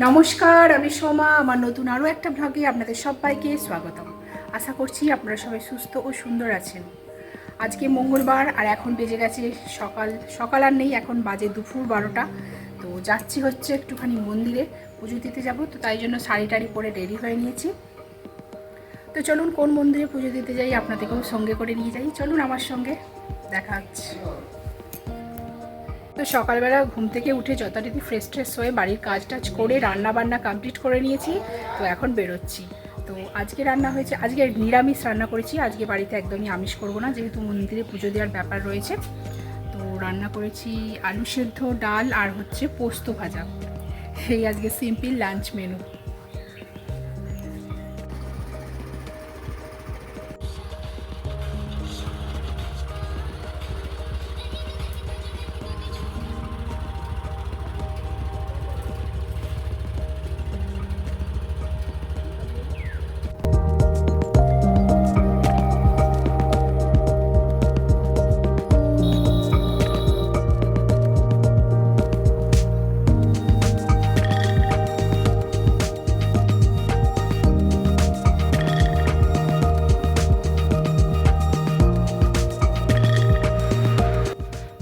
নমস্কার, আমি সোমা। আমার নতুন আরও একটা ব্লগে আপনাদের সবাইকে স্বাগতম। আশা করছি আপনারা সবাই সুস্থ ও সুন্দর আছেন। আজকে মঙ্গলবার আর এখন বেজে গেছে সকাল সকাল আর নেই, এখন বাজে দুপুর 12টা। তো যাচ্ছি হচ্ছে একটুখানি মন্দিরে পুজো দিতে যাব, তো তাই জন্য শাড়ি টাড়ি পরে রেডি হয়ে নিয়েছি। তো চলুন কোন মন্দিরে পুজো দিতে যাই আপনাদেরকেও সঙ্গে করে নিয়ে যাই, চলুন আমার সঙ্গে, দেখা হচ্ছে। তো সকালবেলা ঘুম থেকে উঠে যথারীতি ফ্রেশ হয়ে বাড়ির কাজ টাজ করে রান্না বান্না কমপ্লিট করে নিয়েছি। তো এখন বেরোচ্ছি। তো আজকে রান্না হয়েছে, আজকে নিরামিষ রান্না করেছি। আজকে বাড়িতে একদমই আমিষ করবো না, যেহেতু মন্দিরে পুজো দেওয়ার ব্যাপার রয়েছে। তো রান্না করেছি আলু সেদ্ধ, ডাল আর হচ্ছে পোস্ত ভাজা। এই আজকে সিম্পল লাঞ্চ মেনু।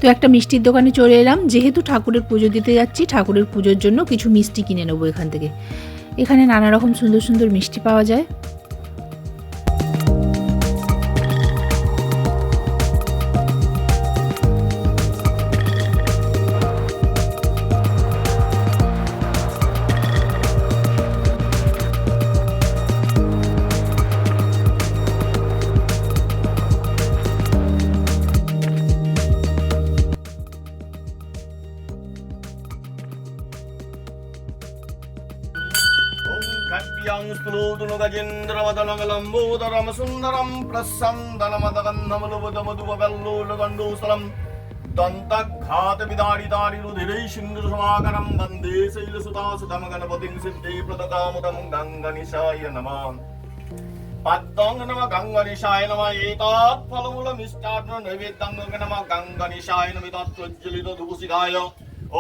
তো একটা মিষ্টির দোকানে চলে এলাম, যেহেতু ঠাকুরের পুজো দিতে যাচ্ছি, ঠাকুরের পুজোর জন্য কিছু মিষ্টি কিনে নেবো এখান থেকে। এখানে নানা রকম সুন্দর সুন্দর মিষ্টি পাওয়া যায়। खट्यं स्तुलोतुनु गजेन्द्रवदनगलम्बोदरं सुन्दरं प्रसन्दनमदगन्धमलुबुधमधुवल्लोलगण्डोसलं दन्तघातविदारिदारिरुधिरैः सिन्धुसमाकरं वन्दे शैलसुतासुतमगणपतिं सिद्धिप्रदकामुदं गङ्गनिशाय नमः। पद्मं नमः गङ्गनिशाय नमः। एतत् फलमूलमिष्टान्ननैवेद्यं नमः गङ्गनिशाय नमः। तत्त्वज्जलितधूपसिखाय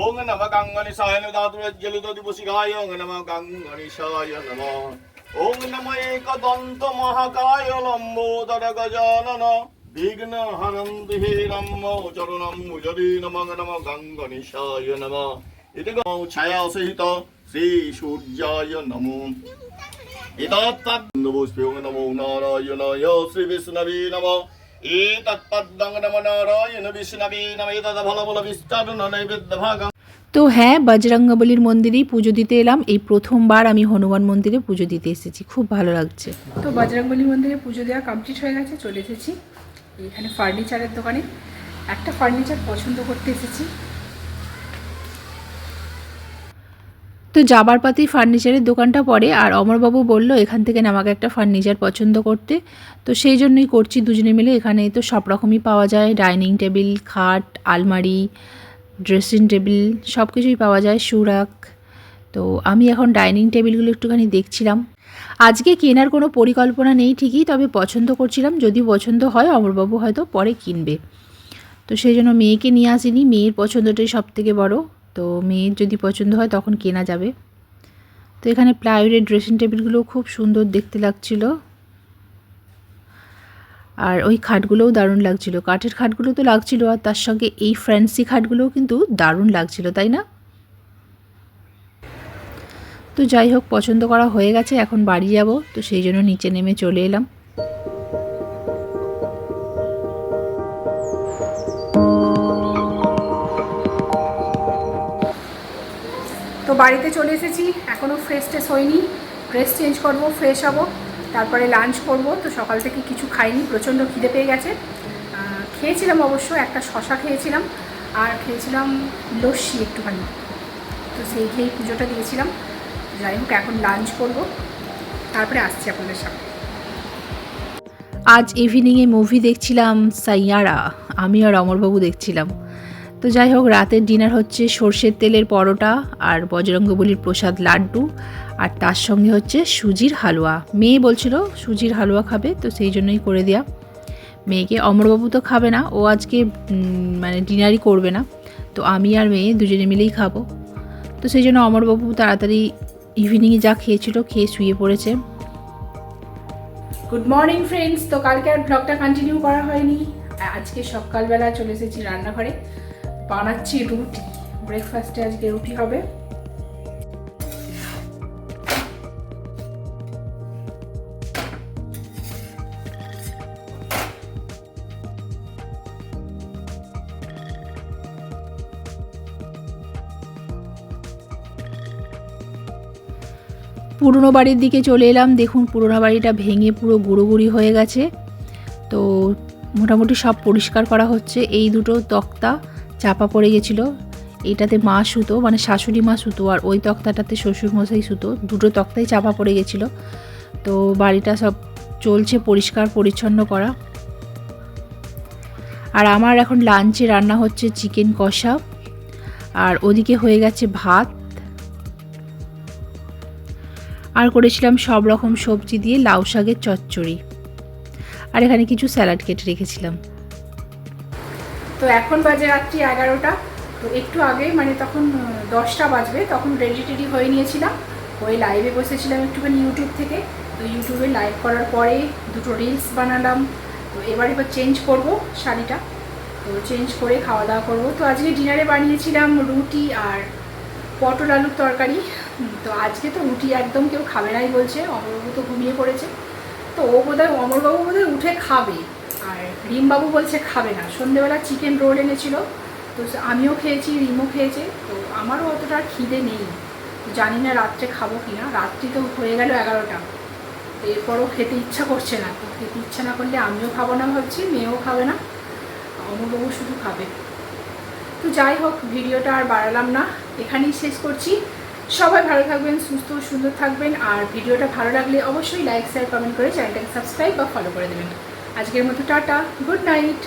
ओम नमः गङ्गनिशाय नमः। दातुरज्जलितदीपशिखाय ओम नमः गङ्गनिशाय नमः। ओम नमः एकदन्तमहाकाय लम्बोदर गजानन विघ्नहरन्ति हे रम्मो चरणं मुजरि नमः नमः गङ्गनिशाय नमः। इति छायासहित श्रीसूर्याय नमो। एतत्तद्नमोऽस्मि नमो नारायणाय श्रीविष्णवे नमः। তো হ্যাঁ, বজরঙ্গবলীর মন্দিরেই পুজো দিতে এলাম। এই প্রথমবার আমি হনুমান মন্দিরে পুজো দিতে এসেছি, খুব ভালো লাগছে। তো বজরঙ্গবলী মন্দিরে পুজো দেওয়া কমপ্লিট হয়ে গেছে, চলে এসেছি এখানে ফার্নিচারের দোকানে। একটা ফার্নিচার পছন্দ করতে এসেছি। তো যাবার পথেই ফার্নিচারের দোকানটা পড়ে, আর অমরবাবু বলল এখান থেকে আমাকে একটা ফার্নিচার পছন্দ করতে। তো সেই জন্যই করছি দুজনে মিলে। এখানে তো সব রকমই পাওয়া যায়, ডাইনিং টেবিল, খাট, আলমারি, ড্রেসিং টেবিল, সব কিছুই পাওয়া যায়, সুরাক। তো আমি এখন ডাইনিং টেবিলগুলো একটুখানি দেখছিলাম। আজকে কেনার কোনো পরিকল্পনা নেই ঠিকই, তবে পছন্দ করছিলাম। যদি পছন্দ হয় অমরবাবু হয়তো পরে কিনবে। তো সেই জন্য মেয়েকে নিয়ে আসিনি, মেয়ের পছন্দটাই সব থেকে বড়। তো মেয়ের যদি পছন্দ হয় তখন কেনা যাবে। তো এখানে প্লাইউডের ড্রেসিং টেবিলগুলো খুব সুন্দর দেখতে লাগছিল, আর ওই খাটগুলোও দারুণ লাগছিল। কাঠের খাটগুলো তো লাগছিল, আর তার সঙ্গে এই ফ্যান্সি খাটগুলোও কিন্তু দারুণ লাগছিল, তাই না? তো যাই হোক, পছন্দ করা হয়ে গেছে, এখন বাড়ি যাব। তো সেই জন্য নিচে নেমে চলে এলাম। তো বাড়িতে চলে এসেছি, এখনও ফ্রেশ ট্রেশ হয়নি। ড্রেস চেঞ্জ করব, ফ্রেশ হব, তারপরে লাঞ্চ করব। তো সকাল থেকে কিছু খাইনি, প্রচণ্ড খিদে পেয়ে গেছে। খেয়েছিলাম অবশ্য, একটা শশা খেয়েছিলাম, আর খেয়েছিলাম লস্যি একটুখানি। তো সেই খেয়েই পুজোটা দিয়েছিলাম। যাই হোক, এখন লাঞ্চ করব, তারপরে আসছি আপনাদের সামনে। আজ ইভিনিংয়ে মুভি দেখছিলাম সাইয়ারা, আমি আর অমরবাবু দেখছিলাম। তো যাই হোক, রাতের ডিনার হচ্ছে সর্ষের তেলের পরোটা আর বজরঙ্গবলীর প্রসাদ লাড্ডু, আর তার সঙ্গে হচ্ছে সুজির হালুয়া। মেয়ে বলছিল সুজির হালুয়া খাবে, তো সেই জন্যই করে দেয়া মেয়েকে। অমরবাবু তো খাবে না, ও আজকে মানে ডিনারই করবে না। তো আমি আর মেয়ে দুজনে মিলেই খাবো। তো সেই জন্য অমরবাবু তাড়াতাড়ি ইভিনিংয়ে যা খেয়েছিল খেয়ে শুয়ে পড়েছে। Good morning friends. তো কালকে আর ব্লগটা কন্টিনিউ করা হয়নি। আজকে সকালবেলা চলে এসেছি রান্নাঘরে, বানাচ্ছি রুটি। ব্রেকফাস্টে আজকে রুটি হবে। পুরনো বাড়ির দিকে চলে এলাম। দেখুন পুরনো বাড়িটা ভেঙে পুরো গুঁড়োগুড়ি হয়ে গেছে। তো মোটামুটি সব পরিষ্কার করা হচ্ছে। এই দুটো তক্তা চাপা পড়ে গেছিলো, এইটাতে মা শুতো, মানে শাশুড়ি মা শুতো, আর ওই তক্তাটাতে শ্বশুরমশাই শুতো। দুটো তক্তাই চাপা পড়ে গেছিলো। তো বাড়িটা সব চলছে পরিষ্কার পরিচ্ছন্ন করা। আর আমার এখন লাঞ্চে রান্না হচ্ছে চিকেন কষা, আর ওদিকে হয়ে গেছে ভাত, আর করেছিলাম সব রকম সবজি দিয়ে লাউ শাকের চচ্চড়ি, আর এখানে কিছু স্যালাড কেটে রেখেছিলাম। তো এখন বাজে রাত্রি 11টা। তো একটু আগে, মানে তখন 10টা বাজবে, তখন রেডি হয়ে নিয়েছিলাম, হয়ে লাইভে বসেছিলাম একটুখানি ইউটিউব থেকে। তো ইউটিউবে লাইভ করার পরে দুটো রিলস বানালাম। তো এবার চেঞ্জ করব শাড়িটা, তো চেঞ্জ করে খাওয়া দাওয়া করবো। তো আজকে ডিনারে বানিয়েছিলাম রুটি আর পটল আলুর তরকারি। তো আজকে তো রুটি একদম কেউ খাবে নাই বলছে, অমরবাবু তো ঘুমিয়ে পড়েছে। তো অমরবাবু বোধহয় উঠে খাবে, আর রিমবাবু বলছে খাবে না। সন্ধ্যেবেলা চিকেন রোল এনেছিল, তো আমিও খেয়েছি, রিমও খেয়েছে। তো আমারও অতটা খিদে নেই, জানি না রাত্রে খাবো কি না। রাত্রি তো হয়ে গেল 11টা, এরপরও খেতে ইচ্ছা করছে না। তো খেতে ইচ্ছা না করলে আমিও খাবো না ভাবছি, মেয়েও খাবে না, অমরবাবু শুধু খাবে। তো যাই হোক, ভিডিওটা আর বাড়ালাম না, এখানেই শেষ করছি। সবাই ভালো থাকবেন, সুস্থ সুন্দর থাকবেন। আর ভিডিওটা ভালো লাগলে অবশ্যই লাইক শেয়ার কমেন্ট করে চ্যানেলটাকে সাবস্ক্রাইব বা ফলো করে দেবেন। আজকের মতো টাটা, গুড নাইট।